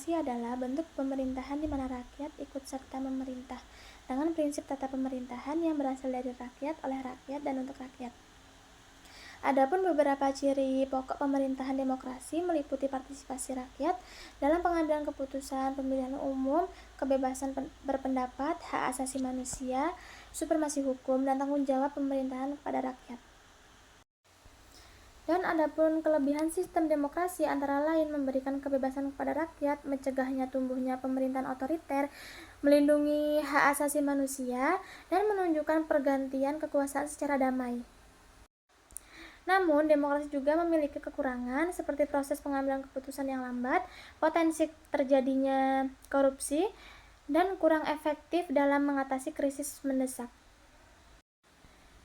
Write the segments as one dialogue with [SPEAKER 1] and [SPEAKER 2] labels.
[SPEAKER 1] Demokrasi adalah bentuk pemerintahan di mana rakyat ikut serta memerintah dengan prinsip tata pemerintahan yang berasal dari rakyat, oleh rakyat, dan untuk rakyat. Adapun beberapa ciri pokok pemerintahan demokrasi meliputi partisipasi rakyat dalam pengambilan keputusan, pemilihan umum, kebebasan berpendapat, hak asasi manusia, supremasi hukum, dan tanggung jawab pemerintahan kepada rakyat. Dan adapun kelebihan sistem demokrasi antara lain memberikan kebebasan kepada rakyat, mencegahnya tumbuhnya pemerintahan otoriter, melindungi hak asasi manusia, dan menunjukkan pergantian kekuasaan secara damai. Namun, demokrasi juga memiliki kekurangan seperti proses pengambilan keputusan yang lambat, potensi terjadinya korupsi, dan kurang efektif dalam mengatasi krisis mendesak.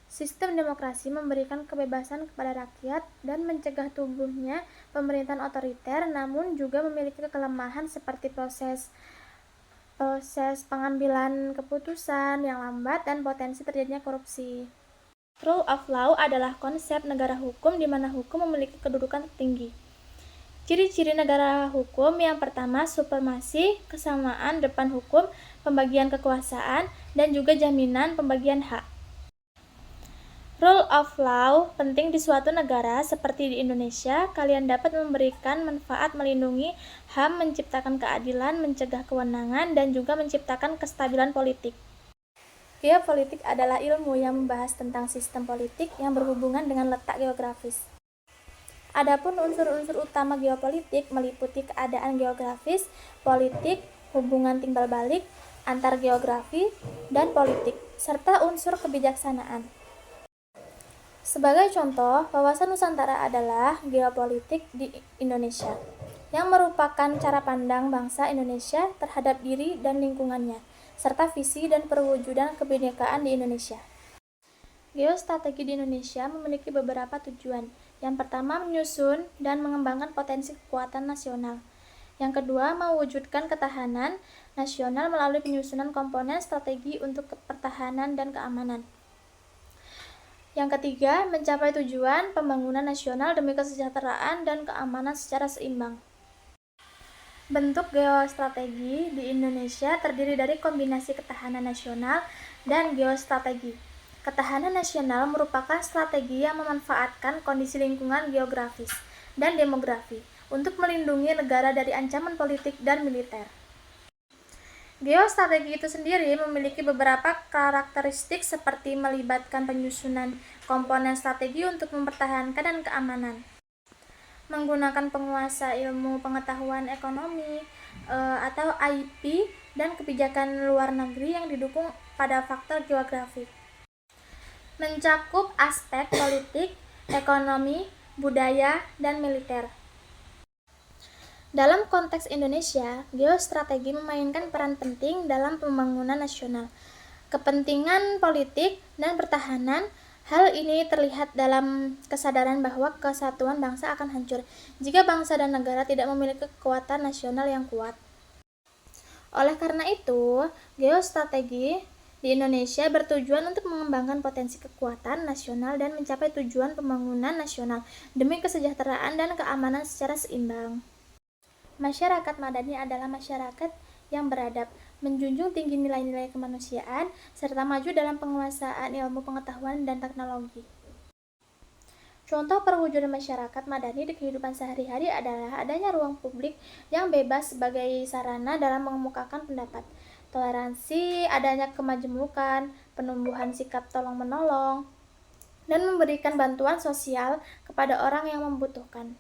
[SPEAKER 1] Sistem demokrasi memberikan kebebasan kepada rakyat dan mencegah tumbuhnya pemerintahan otoriter, namun juga memiliki kelemahan seperti proses pengambilan keputusan yang lambat dan potensi terjadinya korupsi. Rule of law adalah konsep negara hukum di mana hukum memiliki kedudukan tertinggi. Ciri-ciri negara hukum yang pertama, supremasi, kesamaan depan hukum, pembagian kekuasaan, dan juga jaminan pembagian hak. Rule of law penting di suatu negara seperti di Indonesia. Kalian dapat memberikan manfaat melindungi HAM, menciptakan keadilan, mencegah kewenangan, dan juga menciptakan kestabilan politik. Geopolitik adalah ilmu yang membahas tentang sistem politik yang berhubungan dengan letak geografis. Adapun unsur-unsur utama geopolitik meliputi keadaan geografis, politik, hubungan timbal balik antar geografi dan politik, serta unsur kebijaksanaan. Sebagai contoh, wawasan Nusantara adalah geopolitik di Indonesia, yang merupakan cara pandang bangsa Indonesia terhadap diri dan lingkungannya, serta visi dan perwujudan kebinekaan di Indonesia. Geostrategi di Indonesia memiliki beberapa tujuan. Yang pertama, menyusun dan mengembangkan potensi kekuatan nasional. Yang kedua, mewujudkan ketahanan nasional melalui penyusunan komponen strategi untuk pertahanan dan keamanan. Yang ketiga, mencapai tujuan pembangunan nasional demi kesejahteraan dan keamanan secara seimbang. Bentuk geostrategi di Indonesia terdiri dari kombinasi ketahanan nasional dan geostrategi. Ketahanan nasional merupakan strategi yang memanfaatkan kondisi lingkungan geografis dan demografi untuk melindungi negara dari ancaman politik dan militer. Geostrategi itu sendiri memiliki beberapa karakteristik seperti melibatkan penyusunan komponen strategi untuk mempertahankan dan keamanan, menggunakan penguasa ilmu pengetahuan ekonomi atau IP dan kebijakan luar negeri yang didukung pada faktor geografik, mencakup aspek politik, ekonomi, budaya, dan militer. Dalam konteks Indonesia, geostrategi memainkan peran penting dalam pembangunan nasional, kepentingan politik, dan pertahanan. Hal ini terlihat dalam kesadaran bahwa kesatuan bangsa akan hancur jika bangsa dan negara tidak memiliki kekuatan nasional yang kuat. Oleh karena itu, geostrategi di Indonesia bertujuan untuk mengembangkan potensi kekuatan nasional dan mencapai tujuan pembangunan nasional demi kesejahteraan dan keamanan secara seimbang. Masyarakat madani adalah masyarakat yang beradab, menjunjung tinggi nilai-nilai kemanusiaan, serta maju dalam penguasaan ilmu pengetahuan dan teknologi. Contoh perwujudan masyarakat madani di kehidupan sehari-hari adalah adanya ruang publik yang bebas sebagai sarana dalam mengemukakan pendapat, toleransi, adanya kemajemukan, penumbuhan sikap tolong-menolong, dan memberikan bantuan sosial kepada orang yang membutuhkan.